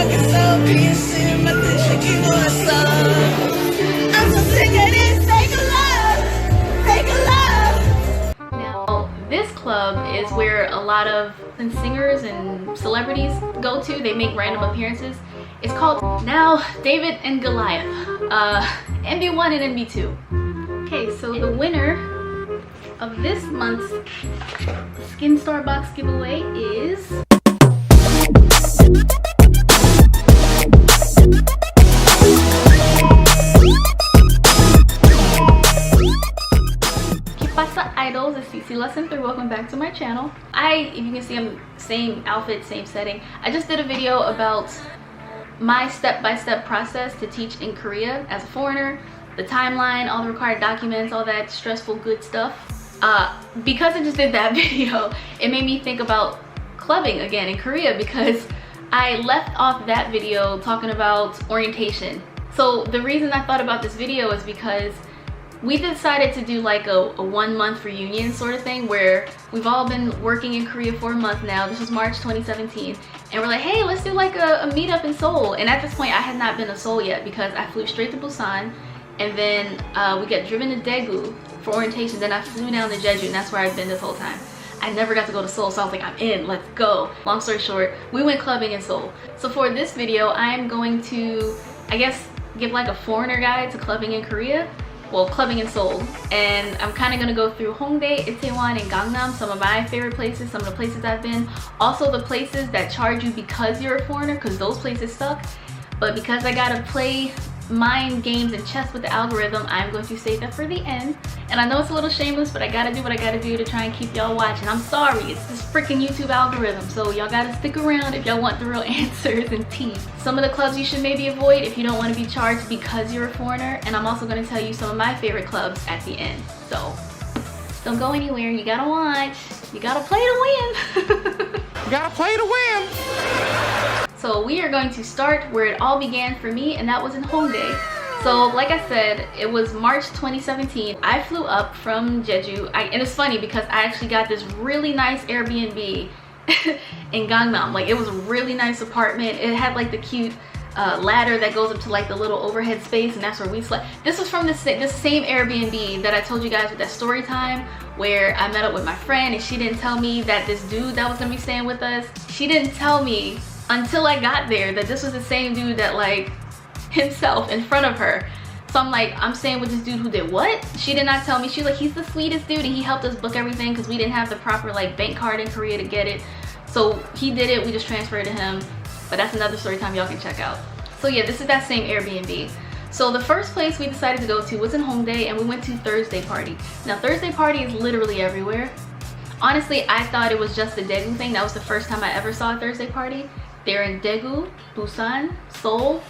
Now, this club is where a lot of singers and celebrities go to. They make random appearances. It's called Now David and Goliath, NB1 and NB2. Okay, so the winner of this month's Skin Star Box giveaway is Idols. It's CC Lesson 3. Welcome back to my channel. If you can see, I'm same outfit, same setting. I just did a video about my step-by-step process to teach in Korea as a foreigner, the timeline, all the required documents, all that stressful good stuff. Because I just did that video, it made me think about clubbing again in Korea, because I left off that video talking about orientation. So the reason I thought about this video is because we decided to do like a 1 month reunion sort of thing, where we've all been working in Korea for a month now. This was March 2017, and we're like, hey, let's do like a meetup in Seoul. And at this point I had not been to Seoul yet, because I flew straight to Busan, and then we got driven to Daegu for orientation. Then I flew down to Jeju, and that's where I've been this whole time. I never got to go to Seoul, so I was like, I'm in, let's go. Long story short, we went clubbing in Seoul. So for this video, I'm going to, I guess, give like a foreigner guide to clubbing in Korea. Well, clubbing in Seoul. And I'm kind of going to go through Hongdae, Itaewon, and Gangnam, some of my favorite places, some of the places I've been. Also the places that charge you because you're a foreigner, because those places suck. But because I gotta play mind games and chess with the algorithm, I'm going to save that for the end. And I know it's a little shameless, but I gotta do what I gotta do to try and keep y'all watching. I'm sorry, it's this freaking YouTube algorithm, so y'all gotta stick around if y'all want the real answers and tea. Some of the clubs you should maybe avoid if you don't want to be charged because you're a foreigner, and I'm also going to tell you some of my favorite clubs at the end. So don't go anywhere, you gotta watch, you gotta play to win. You gotta play to win. So we are going to start where it all began for me, and that was in Hongdae. So like I said, it was March 2017. I flew up from Jeju, and it's funny because I actually got this really nice Airbnb in Gangnam. Like, it was a really nice apartment. It had like the cute ladder that goes up to like the little overhead space, and that's where we slept. This was from this same Airbnb that I told you guys with that story time, where I met up with my friend, and she didn't tell me that this dude that was gonna be staying with us, she didn't tell me until I got there that this was the same dude that, like, himself in front of her. So I'm like, I'm staying with this dude who did what? She did not tell me. She's like, he's the sweetest dude, and he helped us book everything because we didn't have the proper like bank card in Korea to get it. So he did it, we just transferred to him. But that's another story time y'all can check out. So yeah, this is that same Airbnb. So the first place we decided to go to was in Hongdae, and we went to Thursday Party. Now Thursday Party is literally everywhere. Honestly, I thought it was just a Daegu thing. That was the first time I ever saw a Thursday Party. They're in Daegu, Busan, Seoul.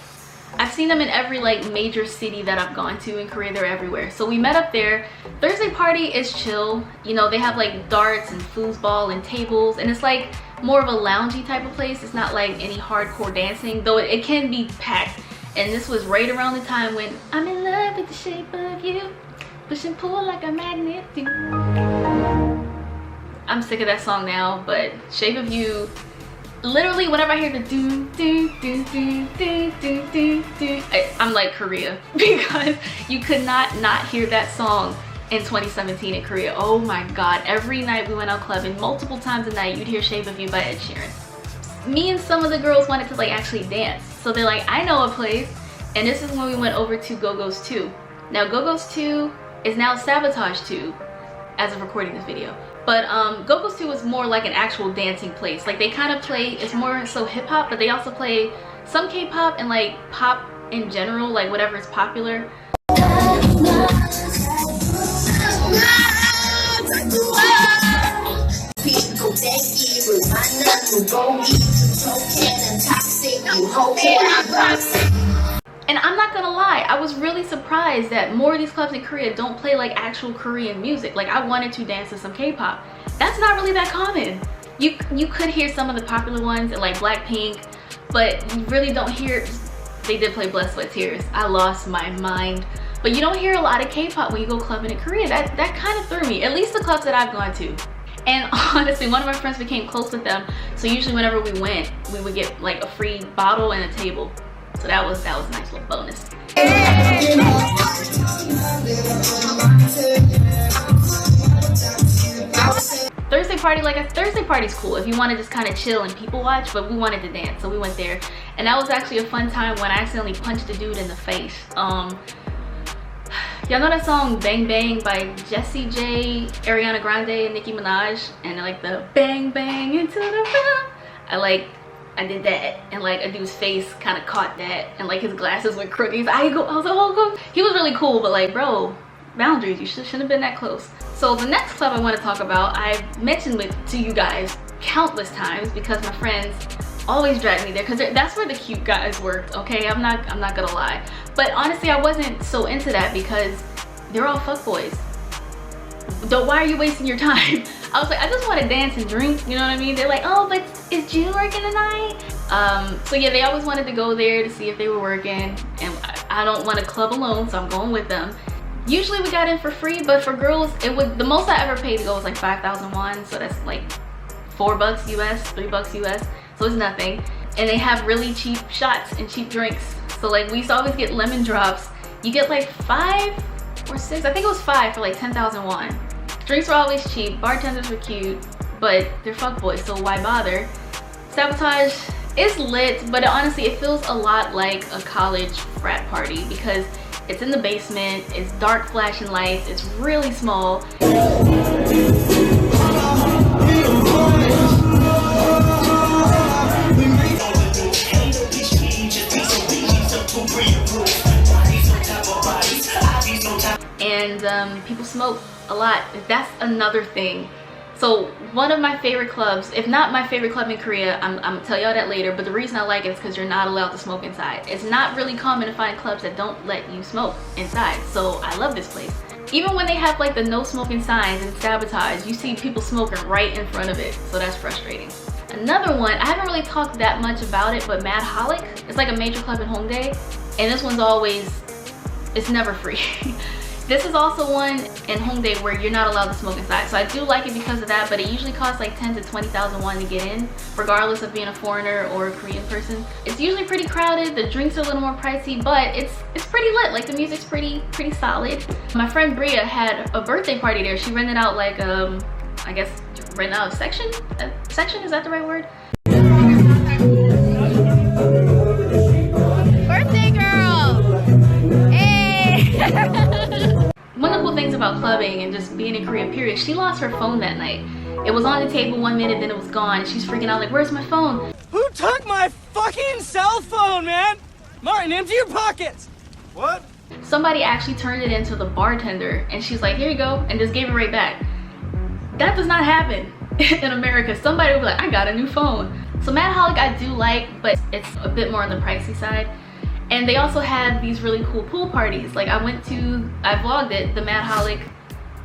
I've seen them in every like major city that I've gone to in Korea. They're everywhere. So we met up there. Thursday Party is chill. You know, they have like darts and foosball and tables, and it's like more of a loungy type of place. It's not like any hardcore dancing, though it can be packed. And this was right around the time when I'm in love with the shape of you, push and pull like a magnet do. I'm sick of that song now, but Shape of You, literally whenever I hear the do do do do do do do do, I'm like Korea, because you could not hear that song in 2017 in Korea. Oh my god, every night we went out clubbing, multiple times a night, you'd hear Shape of You by Ed Sheeran. Me and some of the girls wanted to like actually dance, so they're like, I know a place. And this is when we went over to Go-Go's 2. Now Go-Go's 2 is now Sabotage 2 as of recording this video. But Go-Go's 2 is more like an actual dancing place. Like, they kind of play, it's more so hip-hop, but they also play some K-pop and like pop in general, like whatever is popular. And I'm not gonna lie, I was really surprised that more of these clubs in Korea don't play like actual Korean music. Like, I wanted to dance to some K-pop. That's not really that common. You could hear some of the popular ones like Blackpink, but you really don't hear. They did play Blood, Sweat, Tears. I lost my mind. But you don't hear a lot of K-pop when you go clubbing in Korea. That kind of threw me, at least the clubs that I've gone to. And honestly, one of my friends became close with them, so usually whenever we went, we would get like a free bottle and a table. So that was a nice little bonus. Thursday party, like a Thursday party's cool if you want to just kind of chill and people watch, but we wanted to dance, so we went there. And that was actually a fun time when I accidentally punched a dude in the face. Y'all know that song Bang Bang by Jessie J, Ariana Grande, and Nicki Minaj? And like the bang bang into the room. I did that, and like a dude's face kind of caught that, and like his glasses were crooked. I was like, oh, cool. He was really cool, but like, bro, boundaries, you shouldn't have been that close. So the next club I want to talk about, I've mentioned to you guys countless times because my friends always drag me there because that's where the cute guys worked. Okay, I'm not gonna lie, but honestly I wasn't so into that because they're all fuckboys. Why are you wasting your time? I was like, I just want to dance and drink, you know what I mean? They're like, oh, but is June working tonight? So yeah, they always wanted to go there to see if they were working, and I don't want to club alone, so I'm going with them. Usually we got in for free, but for girls, the most I ever paid to go was like 5,000 won, so that's like $4 US, $3 US, so it's nothing. And they have really cheap shots and cheap drinks. So like we used to always get lemon drops. You get like 5 or 6, I think it was 5 for like 10,000 won. Drinks were always cheap, bartenders were cute, but they're fuckboys, so why bother? Sabotage is lit, but honestly it feels a lot like a college frat party because it's in the basement, it's dark flashing lights, it's really small. And people smoke a lot. That's another thing. So one of my favorite clubs, if not my favorite club in Korea, I'm gonna tell y'all that later, but the reason I like it is because you're not allowed to smoke inside. It's not really common to find clubs that don't let you smoke inside, so I love this place. Even when they have like the no smoking signs in Sabotage, you see people smoking right in front of it, so that's frustrating. Another one, I haven't really talked that much about it, but Mad Holic, it's like a major club in Hongdae, and this one's always, it's never free. This is also one in Hongdae where you're not allowed to smoke inside, so I do like it because of that, but it usually costs like 10 to 20,000 won to get in, regardless of being a foreigner or a Korean person. It's usually pretty crowded, the drinks are a little more pricey, but it's pretty lit, like the music's pretty solid. My friend Bria had a birthday party there. She rented out like, I guess, rented out a section? Section, is that the right word? Birthday girl! Hey! One of the cool things about clubbing and just being in Korea, period, she lost her phone that night. It was on the table 1 minute, then it was gone. She's freaking out like, where's my phone? Who took my fucking cell phone, man? Martin, empty your pockets. What? Somebody actually turned it into the bartender, and she's like, here you go, and just gave it right back. That does not happen in America. Somebody will be like, I got a new phone. So Mad Holic I do like, but it's a bit more on the pricey side. And they also had these really cool pool parties. Like I vlogged it, the Mad Holic.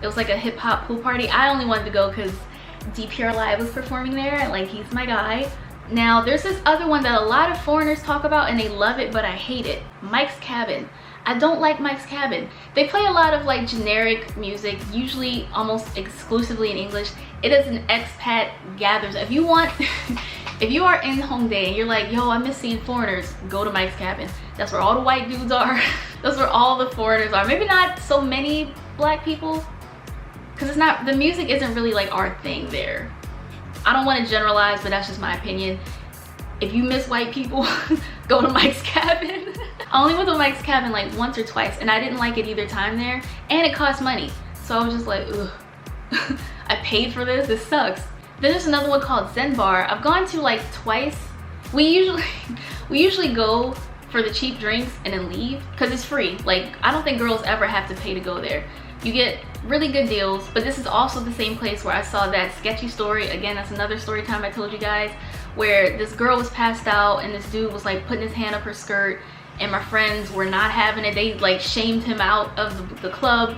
It was like a hip hop pool party. I only wanted to go because DPR Live was performing there, and like he's my guy. Now there's this other one that a lot of foreigners talk about and they love it, but I hate it. Mike's Cabin. I don't like Mike's Cabin. They play a lot of like generic music, usually almost exclusively in English. It is an expat gathers. If you want, if you are in Hongdae and you're like, yo, I miss seeing foreigners, go to Mike's Cabin. That's where all the white dudes are. That's where all the foreigners are. Maybe not so many black people, because it's not, the music isn't really like our thing there. I don't want to generalize, but that's just my opinion. If you miss white people, go to Mike's Cabin. I only went to Mike's Cabin like once or twice, and I didn't like it either time there, and it cost money. So I was just like, ugh. I paid for this sucks. Then there's another one called Zen Bar. I've gone to like twice. We usually go for the cheap drinks and then leave because it's free. Like I don't think girls ever have to pay to go there. You get really good deals, but this is also the same place where I saw that sketchy story. Again, that's another story time I told you guys, where this girl was passed out and this dude was like putting his hand up her skirt, and my friends were not having it. They like shamed him out of the club.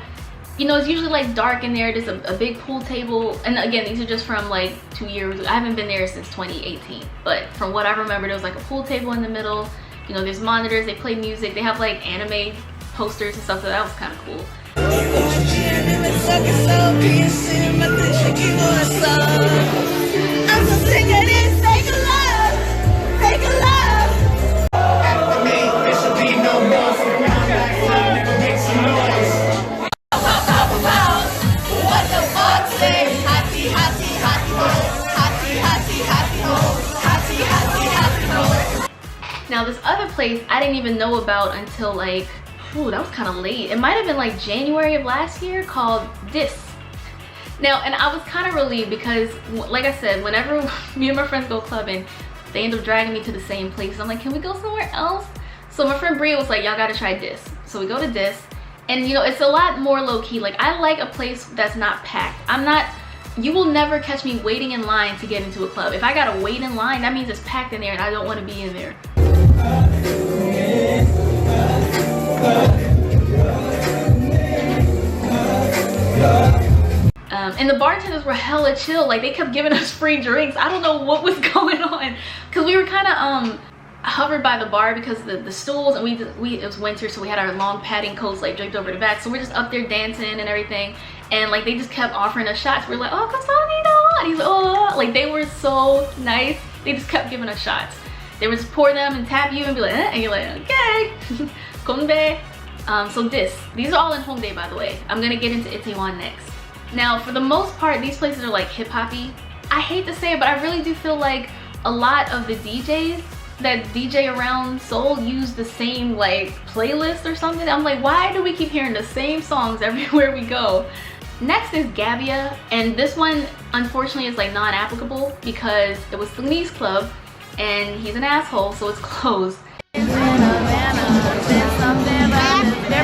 You know, it's usually like dark in there. There's a big pool table, and again, these are just from like 2 years. I haven't been there since 2018, but from what I remember, there was like a pool table in the middle. You know, there's monitors, they play music, they have like anime posters and stuff, so that was kind of cool. I'm so sick of this fake love, fake love. After me, there should be no more. So now back time, nigga, make some noise. What the fuck say? Hotty, hotty, hotty ho. Hotty, hotty, hotty ho. Hotty, hotty, hotty ho. Now this other place I didn't even know about until like, ooh, that was kind of late. It might have been like January of last year, called This. Now, and I was kind of relieved because, like I said, whenever me and my friends go clubbing, they end up dragging me to the same place. I'm like, can we go somewhere else? So my friend Bria was like, y'all gotta try This. So we go to This, and you know, it's a lot more low-key. Like, I like a place that's not packed. You will never catch me waiting in line to get into a club. If I gotta wait in line, that means it's packed in there and I don't want to be in there. And the bartenders were hella chill. Like, they kept giving us free drinks. I don't know what was going on, because we were kind of hovered by the bar because the stools, and it was winter, so we had our long padding coats like draped over the back, so we're just up there dancing and everything, and like they just kept offering us shots. We're like, oh, Kasanido, and he's like, oh, like they were so nice. They just kept giving us shots. They would just pour them and tap you and be like, eh, and you're like, okay. Hongdae. So these are all in Hongdae, by the way. I'm gonna get into Itaewon next. Now, for the most part, these places are like hip-hoppy. I hate to say it, but I really do feel like a lot of the DJs that DJ around Seoul use the same like playlist or something. I'm like, why do we keep hearing the same songs everywhere we go? Next is Gabia, and this one unfortunately is like non-applicable because it was Sungni's club and he's an asshole, so it's closed. They're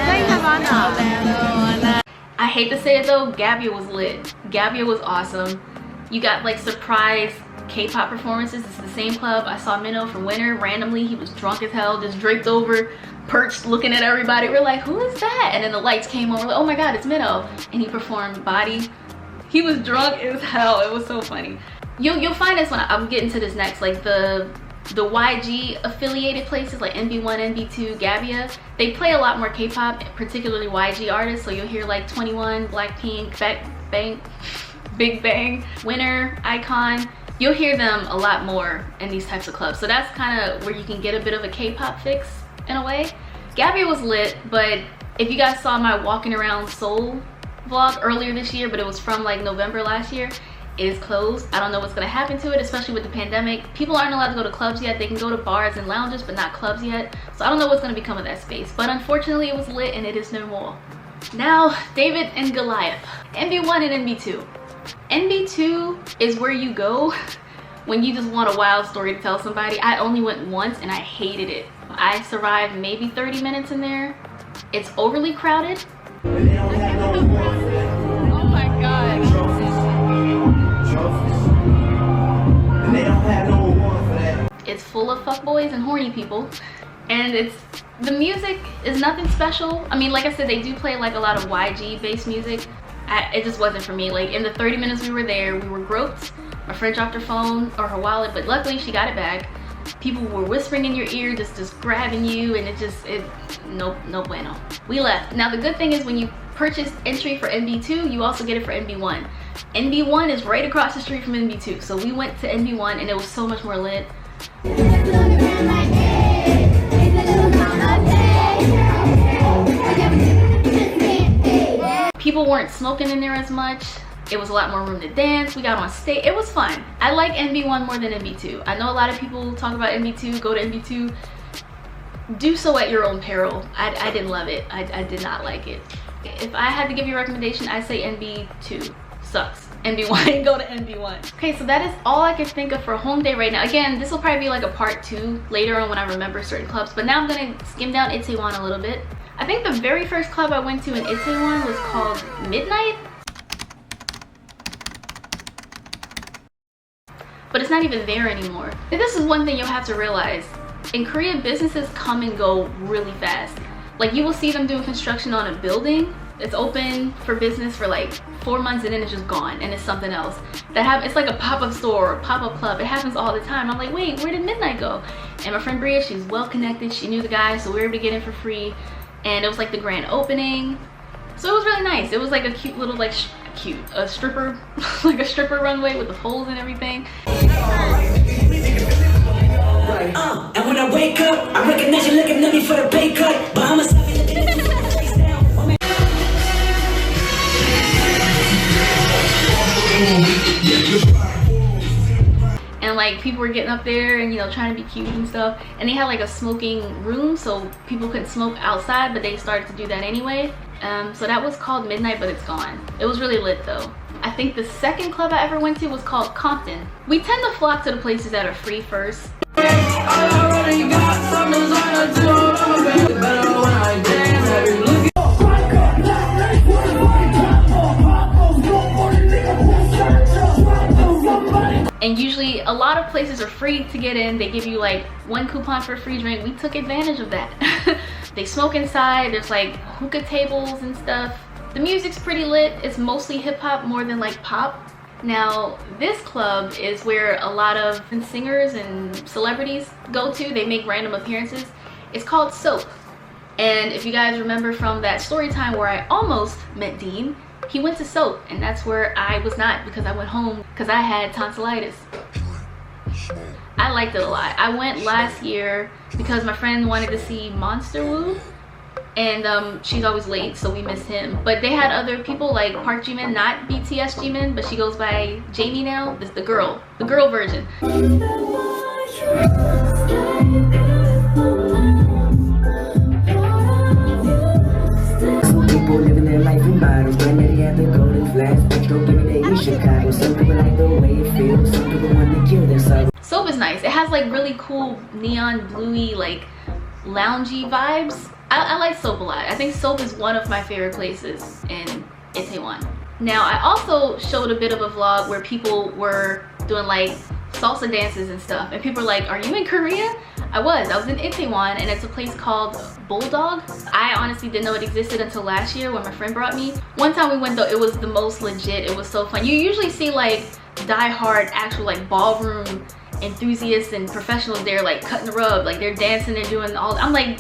playing Havana. I hate to say it though, Gabia was lit. Gabia was awesome. You got like surprise K-pop performances. It's the same club. I saw Minho from Winter randomly. He was drunk as hell, just draped over, perched, looking at everybody. We're like, who is that? And then the lights came on. We're like, oh my god, it's Minho. And he performed Body. He was drunk as hell. It was so funny. You'll find this when I'm getting to this next, like the YG affiliated places like NB1, NB2, Gabia, they play a lot more K-pop, particularly YG artists. So you'll hear like 21, Blackpink, Big Bang, Winter, Icon. You'll hear them a lot more in these types of clubs. So that's kind of where you can get a bit of a K-pop fix in a way. Gabia was lit, but if you guys saw my walking around Seoul vlog earlier this year, but it was from like November last year, it is closed. I don't know what's gonna happen to it, especially with the pandemic. People aren't allowed to go to clubs yet. They can go to bars and lounges, but not clubs yet. So I don't know what's gonna become of that space. But unfortunately, it was lit and it is no more. Now, David and Goliath, NB1 and NB2. NB2 is where you go when you just want a wild story to tell somebody. I only went once and I hated it. I survived maybe 30 minutes in there. It's overly crowded. Oh my god. It's full of fuckboys and horny people, and the music is nothing special. I mean, like I said, they do play like a lot of YG based music. It just wasn't for me. Like in the 30 minutes we were there, we were groped. My friend dropped her phone or her wallet, but luckily she got it back. People were whispering in your ear, just grabbing you, and no bueno. We left. Now the good thing is when you purchase entry for NB2, you also get it for NB1. NB1 is right across the street from NB2, so we went to NB1 and it was so much more lit. People weren't smoking in there as much. It was a lot more room to dance. We got on stage. It was fun. I like NB1 more than NB2. I know a lot of people talk about NB2, go to NB2. Do so at your own peril. I didn't love it. I did not like it. If I had to give you a recommendation, I'd say NB2 sucks. NB1, go to NB1. Okay, so that is all I can think of for Hongdae right now. Again, this will probably be like a part 2 later on when I remember certain clubs, but now I'm gonna skim down Itaewon a little bit. I think the very first club I went to in Itaewon was called Midnight. But it's not even there anymore. And this is one thing you'll have to realize. In Korea, businesses come and go really fast. Like you will see them doing construction on a building. It's open for business for like 4 months and then it's just gone and it's something else. It's like a pop-up store or pop-up club. It happens all the time. I'm like, wait, where did Midnight go? And my friend Bria, she's well connected. She knew the guy, so we were able to get in for free. And it was like the grand opening. So it was really nice. It was like a cute little like a stripper like a stripper runway with the poles and everything. And when I wake up, I recognize you looking at me for the pay cut, but I'm a and like people were getting up there and, you know, trying to be cute and stuff, and they had like a smoking room so people couldn't smoke outside, but they started to do that anyway. So that was called Midnight, but it's gone. It was really lit though. I think the second club I ever went to was called Compton. We tend to flock to the places that are free first. And usually a lot of places are free to get in. They give you like 1 coupon for a free drink. We took advantage of that. They smoke inside. There's like hookah tables and stuff. The music's pretty lit. It's mostly hip hop more than like pop. Now this club is where a lot of singers and celebrities go to. They make random appearances. It's called Soap. And if you guys remember from that story time where I almost met Dean, he went to Soap, and that's where I was not, because I went home because I had tonsillitis. I liked it a lot. I went last year because my friend wanted to see Monster Woo, and she's always late, so we missed him. But they had other people like Park Jimin, not BTS Jimin, but she goes by Jamie now. This the girl version. people living their life in bottles, but they got the golden flash. Bitch, don't give me the East Chicago. Some people like the way it feels. Some people want to kill themselves. Soap is nice. It has like really cool neon bluey, like loungy vibes. I like Soap a lot. I think Soap is one of my favorite places in Itaewon. Now I also showed a bit of a vlog where people were doing like salsa dances and stuff, and people were like, are you in Korea? I was in Itaewon, and it's a place called Bulldog. I honestly didn't know it existed until last year when my friend brought me. One time we went though, it was the most legit. It was so fun. You usually see like die-hard actual like ballroom enthusiasts and professionals there like cutting the rug, like they're dancing, they're doing all. I'm like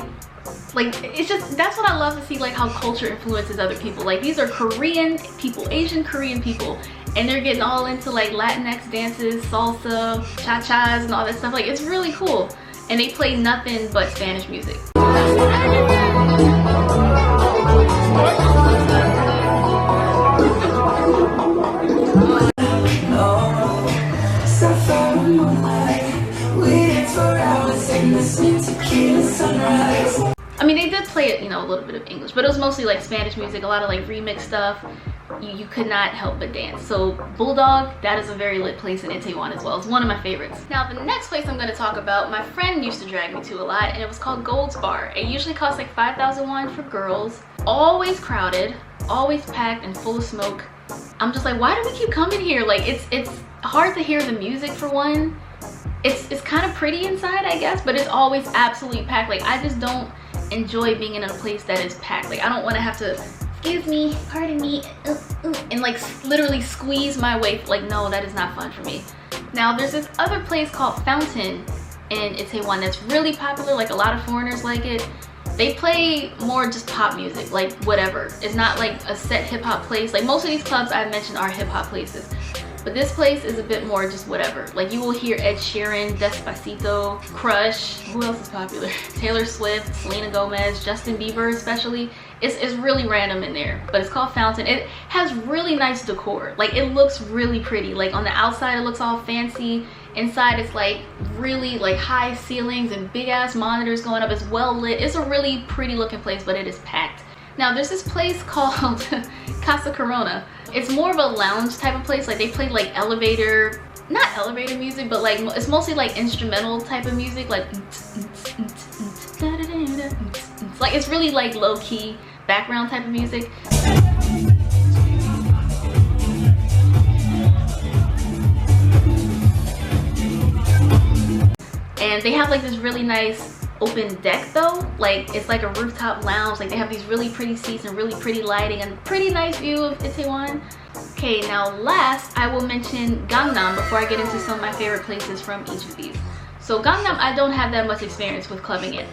it's just, that's what I love to see, like how culture influences other people. Like these are Korean people, Asian Korean people, and they're getting all into like Latinx dances, salsa, cha-chas and all that stuff. Like it's really cool. And they play nothing but Spanish music. I mean, they did play it, you know, a little bit of English, but it was mostly like Spanish music, a lot of like remix stuff. You could not help but dance. So Bulldog, that is a very lit place in Itaewon as well. It's one of my favorites. Now the next place I'm going to talk about, my friend used to drag me to a lot, and it was called Gold's Bar. It usually costs like 5,000 won for girls. Always crowded, always packed and full of smoke. I'm just like, why do we keep coming here? Like it's hard to hear the music for one. It's kind of pretty inside, I guess, but it's always absolutely packed. Like I just don't enjoy being in a place that is packed. Like I don't want to have to, excuse me, pardon me, and like literally squeeze my way. Like no, that is not fun for me. Now there's this other place called Fountain in Itaewon that's really popular. Like a lot of foreigners like it. They play more just pop music, like whatever. It's not like a set hip hop place. Like most of these clubs I mentioned are hip hop places. But this place is a bit more just whatever. Like you will hear Ed Sheeran, Despacito, Crush, who else is popular? Taylor Swift, Selena Gomez, Justin Bieber especially. It's really random in there, but it's called Fountain. It has really nice decor. Like it looks really pretty. Like on the outside it looks all fancy. Inside it's like really like high ceilings and big ass monitors going up. It's well lit. It's a really pretty looking place, but it is packed. Now there's this place called Casa Corona. It's more of a lounge type of place. Like they play like elevator, not elevator music, but like it's mostly like instrumental type of music. Like it's really like low-key background type of music. And they have like this really nice open deck though. Like it's like a rooftop lounge. Like they have these really pretty seats and really pretty lighting and pretty nice view of Itaewon. Okay, now last I will mention Gangnam before I get into some of my favorite places from each of these. So Gangnam, I don't have that much experience with clubbing it.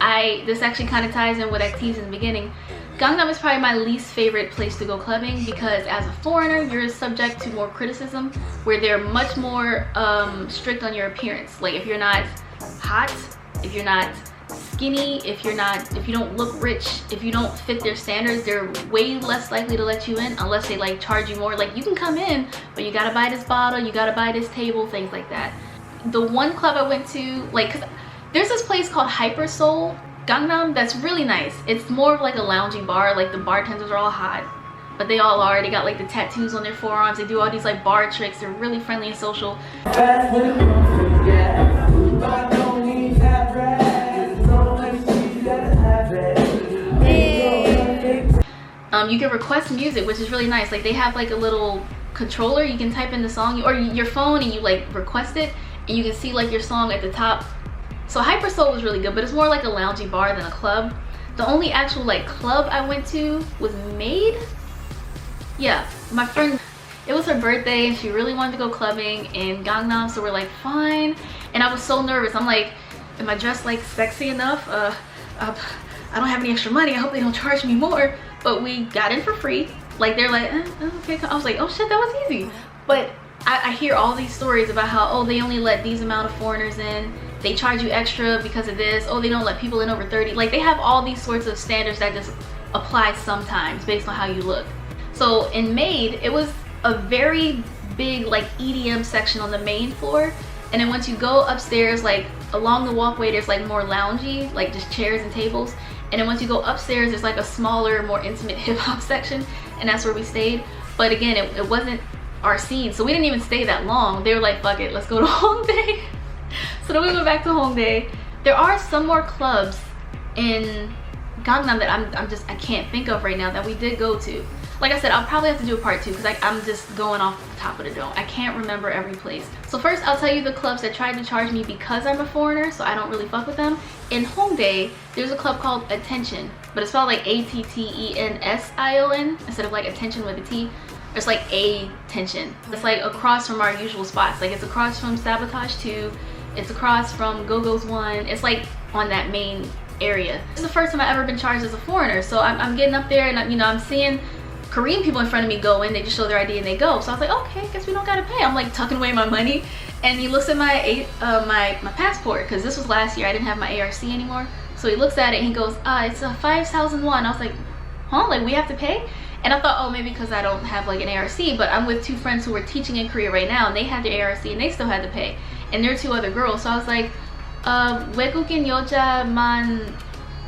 This actually kind of ties in what I teased in the beginning. Gangnam is probably my least favorite place to go clubbing because as a foreigner, you're subject to more criticism where they're much more strict on your appearance. Like if you're not hot, if you're not skinny, if you don't look rich, if you don't fit their standards, they're way less likely to let you in unless they like charge you more. Like you can come in, but you gotta buy this bottle, you gotta buy this table, things like that. The one club I went to, like, 'cause there's this place called Hyper Seoul, Gangnam, that's really nice. It's more of like a loungy bar. Like the bartenders are all hot, but they all are. They got like the tattoos on their forearms. They do all these like bar tricks. They're really friendly and social. You can request music, which is really nice. Like they have like a little controller. You can type in the song or your phone and you like request it, and you can see like your song at the top. So Hyper Seoul was really good, but it's more like a loungy bar than a club. The only actual like club I went to was Made. Yeah, my friend, it was her birthday and she really wanted to go clubbing in Gangnam, so we're like fine. And I was so nervous. I'm like, am I dressed like sexy enough? I don't have any extra money. I hope they don't charge me more. But we got in for free. Like they're like, okay. I was like, oh shit, that was easy. But I hear all these stories about how, oh, they only let these amount of foreigners in. They charge you extra because of this. Oh, they don't let people in over 30. Like they have all these sorts of standards that just apply sometimes based on how you look. So in Made, it was a very big like EDM section on the main floor. And then once you go upstairs, like along the walkway, there's like more loungy, like just chairs and tables. And then once you go upstairs, there's like a smaller, more intimate hip hop section. And that's where we stayed. But again, it wasn't our scene. So we didn't even stay that long. They were like, fuck it, let's go to Hongdae. So then we went back to Hongdae. There are some more clubs in Gangnam that I can't think of right now that we did go to. Like I said, I'll probably have to do a part 2 because I'm just going off the top of the dome. I can't remember every place. So first I'll tell you the clubs that tried to charge me because I'm a foreigner, so I don't really fuck with them. In Hongdae, there's a club called Attention, but it's spelled like A-T-T-E-N-S-I-O-N instead of like attention with a T. It's like A-Tension. It's like across from our usual spots. Like it's across from Sabotage 2. It's across from Go-Go's 1. It's like on that main area. It's the first time I've ever been charged as a foreigner. So I'm getting up there and I'm seeing Korean people in front of me go in. They just show their ID and they go. So I was like, okay, guess we don't gotta pay. I'm like tucking away my money. And he looks at my passport, because this was last year. I didn't have my ARC anymore. So he looks at it and he goes, it's a 5,000 won. I was like, huh? Like we have to pay? And I thought, oh, maybe because I don't have like an ARC, but I'm with 2 friends who are teaching in Korea right now and they had their ARC and they still had to pay. And there are 2 other girls. So I was like, 외국인 여자만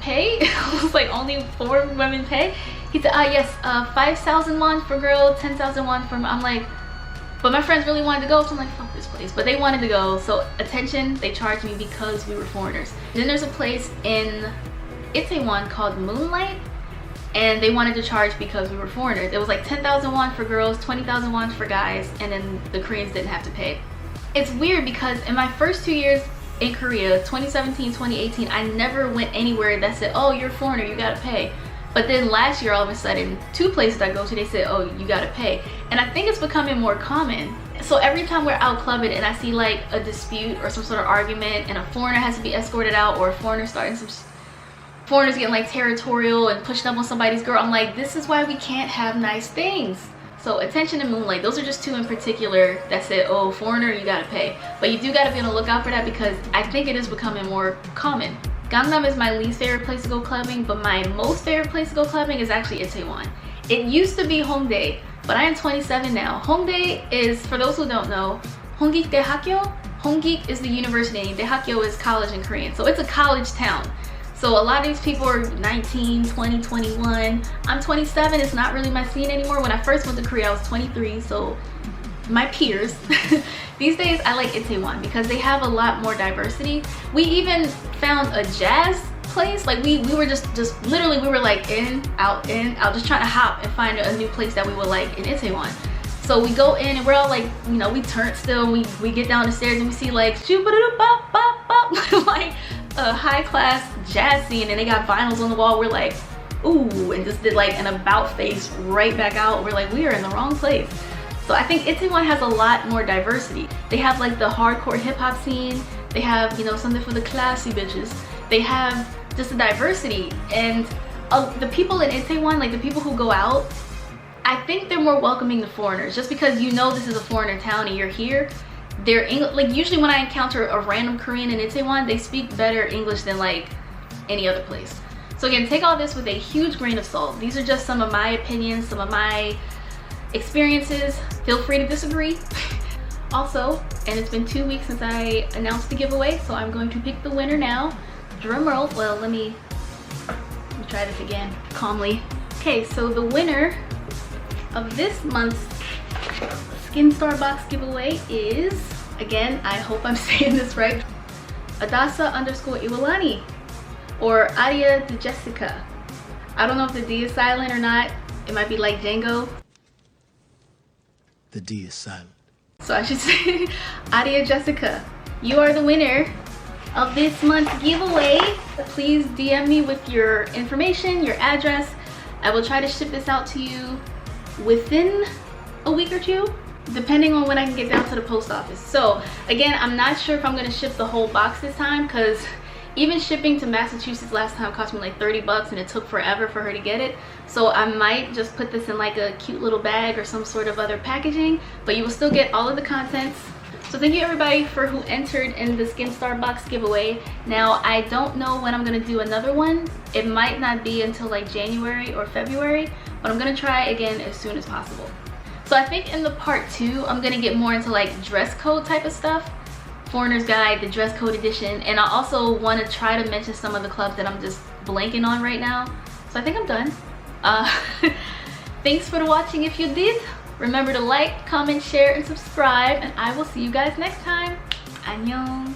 pay? I was like, only 4 women pay? He said, yes, 5,000 won for girl, 10,000 won for, I'm like, but my friends really wanted to go, so I'm like, fuck this place. But they wanted to go, so Attention, they charged me because we were foreigners. Then there's a place in Itaewon called Moonlight, and they wanted to charge because we were foreigners. It was like 10,000 won for girls, 20,000 won for guys, and then the Koreans didn't have to pay. It's weird because in my first 2 years in Korea, 2017, 2018, I never went anywhere that said, oh, you're a foreigner, you gotta pay. But then last year, all of a sudden, 2 places I go to, they said, oh, you gotta pay. And I think it's becoming more common. So every time we're out clubbing and I see like a dispute or some sort of argument and a foreigner has to be escorted out, or a foreigner starting some, foreigners getting like territorial and pushing up on somebody's girl, I'm like, this is why we can't have nice things. So Attention and Moonlight, those are just 2 in particular that said, oh, foreigner, you gotta pay. But you do gotta be on the lookout for that because I think it is becoming more common. Gangnam is my least favorite place to go clubbing, but my most favorite place to go clubbing is actually Itaewon. It used to be Hongdae, but I am 27 now. Hongdae is, for those who don't know, Hongik Daehakyo. Hongik is the university name, Daehakyo is college in Korean. So it's a college town. So a lot of these people are 19, 20, 21. I'm 27, it's not really my scene anymore. When I first went to Korea, I was 23, so my peers. These days I like Itaewon because they have a lot more diversity. We even found a jazz place. Like we were just literally, we were like in, out, just trying to hop and find a new place that we would like in Itaewon. So we go in and we're all like, you know, we turn still, we get down the stairs and we see like like a high class jazz scene, and they got vinyls on the wall. We're like, ooh, and just did like an about face right back out. We're like, we are in the wrong place. So I think Itaewon has a lot more diversity. They have like the hardcore hip hop scene, They have, you know, something for the classy bitches. They have just a diversity. And the people in Itaewon, like the people who go out, I think they're more welcoming to foreigners, just because you know this is a foreigner town and you're here. They're like, usually when I encounter a random Korean in Itaewon, they speak better English than like any other place. So again, take all this with a huge grain of salt. These are just some of my opinions, some of my experiences. Feel free to disagree. Also, and it's been 2 weeks since I announced the giveaway, so I'm going to pick the winner now. Drum roll. Well, let me try this again calmly. Okay, so the winner of this month's Skin Star Box giveaway is, again, I hope I'm saying this right, Adasa_Iwalani, or Aria de Jessica. I don't know if the D is silent or not. It might be like Django. The D is silent. So I should say Aria Jessica. You are the winner of this month's giveaway. Please DM me with your information, your address. I will try to ship this out to you within a week or two, depending on when I can get down to the post office. So again, I'm not sure if I'm gonna ship the whole box this time, because even shipping to Massachusetts last time cost me like 30 bucks and it took forever for her to get it. So I might just put this in like a cute little bag or some sort of other packaging, but you will still get all of the contents. So thank you everybody for who entered in the Skin Star Box giveaway. Now I don't know when I'm gonna do another one. It might not be until like January or February, but I'm gonna try again as soon as possible. So I think in the part 2, I'm gonna get more into like dress code type of stuff. Foreigner's Guide, the dress code edition, and I also want to try to mention some of the clubs that I'm just blanking on right now. So I think I'm done. Thanks for watching. If you did, remember to like, comment, share, and subscribe, and I will see you guys next time. Annyeong.